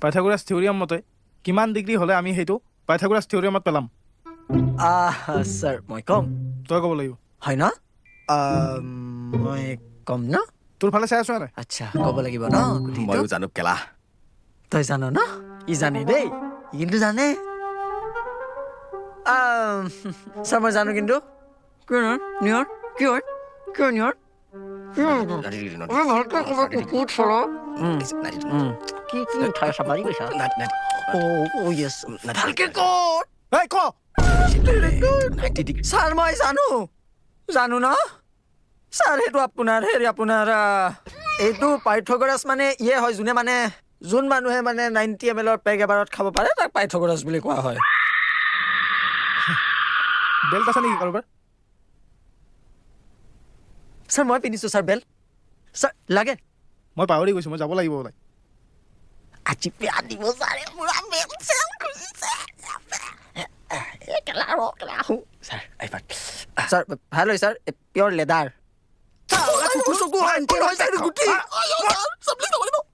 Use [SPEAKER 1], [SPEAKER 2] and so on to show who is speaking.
[SPEAKER 1] Pythagoras থিওৰিয়াম মতে কিমান degree হ'লে আমি সেইটো পাইথাগোৰাছ থিওৰিয়ামত পেলাম
[SPEAKER 2] স্যাৰ মই কম
[SPEAKER 1] তই ক'ব লাগিব
[SPEAKER 2] হয় ন মই কম ন
[SPEAKER 1] তোৰ ফালে চাই আছো নাই
[SPEAKER 2] আচ্ছা ক'ব লাগিব ন
[SPEAKER 3] ময়ো জানো কেলা
[SPEAKER 2] তই জানো ন ই জানে দেই ই কিন্তু জানে স্যাৰ মই জানো কিন্তু কিয় নিয়ৰ কিয় কিয় নিয়ৰ কি উঠাই আছা মাৰি গৈছা ভালকে কত
[SPEAKER 1] এই ক
[SPEAKER 2] স্যাৰ মই জানো ন স্যাৰ সেইটো আপোনাৰ এইটো পাইথাগোৰাছ মানে ইয়ে হয় যোন মানুহে 90 ml পেগ এবাৰত খাব পাৰে তাক পাইথাগোৰাছ বুলি কোৱা হয়
[SPEAKER 1] বেল্ট আছে নেকি কাৰোবাৰ
[SPEAKER 2] স্যাৰ মই পিন্ধিছো স্যাৰ বেল্ট স্যাৰ লাগে
[SPEAKER 1] মই পাহৰি গৈছো মই যাব লাগিব ওলাই
[SPEAKER 2] আজি পেয়া দিব ছাৰে পুৰা বেল্ট চেল খুজিছে স্যাৰ ভাল হয় স্যাৰ পিয়ৰ লেডাৰ